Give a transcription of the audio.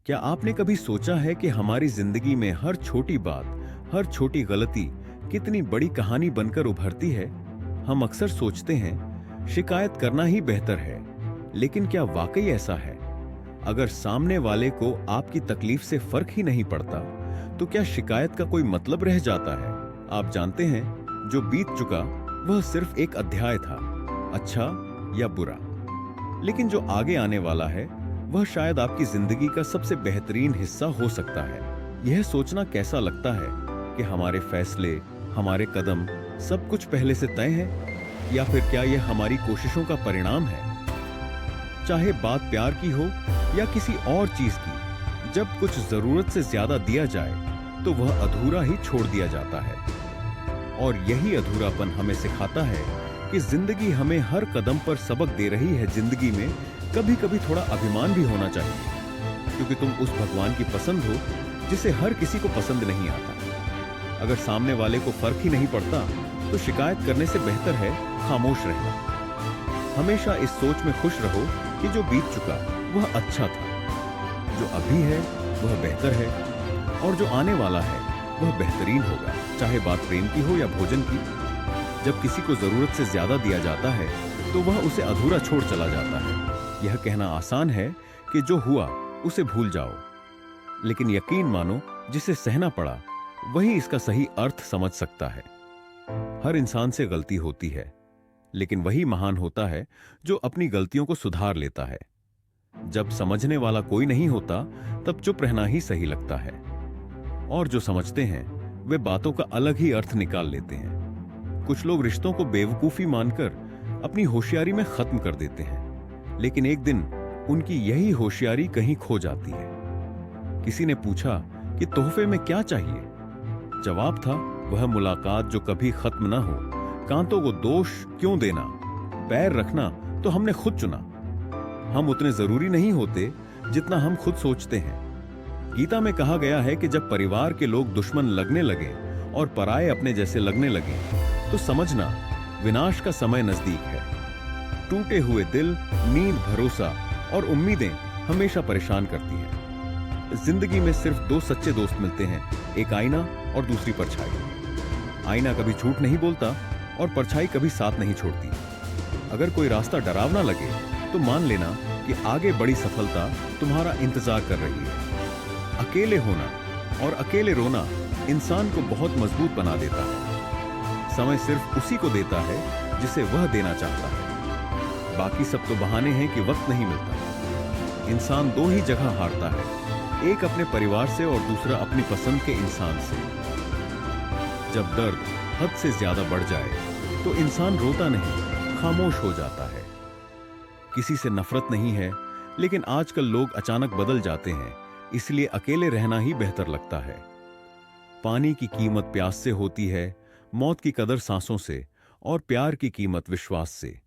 क्या आपने कभी सोचा है कि हमारी जिंदगी में हर छोटी बात, हर छोटी गलती कितनी बड़ी कहानी बनकर उभरती है? हम अक्सर सोचते हैं शिकायत करना ही बेहतर है, लेकिन क्या वाकई ऐसा है? अगर सामने वाले को आपकी तकलीफ से फर्क ही नहीं पड़ता, तो क्या शिकायत का कोई मतलब रह जाता है? आप जानते हैं, जो बीत चुका वह सिर्फ एक अध्याय था, अच्छा या बुरा। लेकिन जो आगे आने वाला है वह शायद आपकी जिंदगी का सबसे बेहतरीन हिस्सा हो सकता है। यह सोचना कैसा लगता है कि हमारे फैसले, हमारे कदम सब कुछ पहले से तय है, या फिर क्या यह हमारी कोशिशों का परिणाम है? चाहे बात प्यार की हो या किसी और चीज की, जब कुछ जरूरत से ज्यादा दिया जाए तो वह अधूरा ही छोड़ दिया जाता है। और यही अधूरापन हमें सिखाता है कि जिंदगी हमें हर कदम पर सबक दे रही है। जिंदगी में कभी कभी थोड़ा अभिमान भी होना चाहिए, क्योंकि तुम उस भगवान की पसंद हो जिसे हर किसी को पसंद नहीं आता। अगर सामने वाले को फर्क ही नहीं पड़ता, तो शिकायत करने से बेहतर है खामोश रहना। हमेशा इस सोच में खुश रहो कि जो बीत चुका वह अच्छा था, जो अभी है वह बेहतर है, और जो आने वाला है वह बेहतरीन होगा। चाहे बात प्रेम की हो या भोजन की, जब किसी को जरूरत से ज्यादा दिया जाता है तो वह उसे अधूरा छोड़ चला जाता है। यह कहना आसान है कि जो हुआ उसे भूल जाओ, लेकिन यकीन मानो, जिसे सहना पड़ा वही इसका सही अर्थ समझ सकता है। हर इंसान से गलती होती है, लेकिन वही महान होता है जो अपनी गलतियों को सुधार लेता है। जब समझने वाला कोई नहीं होता, तब चुप रहना ही सही लगता है, और जो समझते हैं वे बातों का अलग ही अर्थ निकाल लेते हैं। कुछ लोग रिश्तों को बेवकूफी मानकर अपनी होशियारी में खत्म कर देते हैं, लेकिन एक दिन उनकी यही होशियारी कहीं खो जाती है। किसी ने पूछा कि तोहफे में क्या चाहिए? जवाब था, वह मुलाकात जो कभी खत्म ना हो। कांतों को दोष क्यों देना? पैर रखना तो हमने खुद चुना। हम उतने जरूरी नहीं होते जितना हम खुद सोचते हैं। गीता में कहा गया है कि जब परिवार के लोग दुश्मन लगने लगे और पराये अपने जैसे लगने लगे, तो समझना विनाश का समय नजदीक है। टूटे हुए दिल, नींद, भरोसा और उम्मीदें हमेशा परेशान करती हैं। जिंदगी में सिर्फ दो सच्चे दोस्त मिलते हैं, एक आईना और दूसरी परछाई। आईना कभी झूठ नहीं बोलता और परछाई कभी साथ नहीं छोड़ती। अगर कोई रास्ता डरावना लगे तो मान लेना कि आगे बड़ी सफलता तुम्हारा इंतजार कर रही है। अकेले होना और अकेले रोना इंसान को बहुत मजबूत बना देता है। समय सिर्फ उसी को देता है जिसे वह देना चाहता है। बाकी सब तो बहाने हैं कि वक्त नहीं मिलता। इंसान दो ही जगह हारता है, एक अपने परिवार से और दूसरा अपनी पसंद के इंसान से। जब दर्द हद से ज्यादा बढ़ जाए तो इंसान रोता नहीं, खामोश हो जाता है। किसी से नफरत नहीं है, लेकिन आजकल लोग अचानक बदल जाते हैं, इसलिए अकेले रहना ही बेहतर लगता है। पानी की कीमत प्यास से होती है, मौत की कदर सांसों से, और प्यार की कीमत विश्वास से।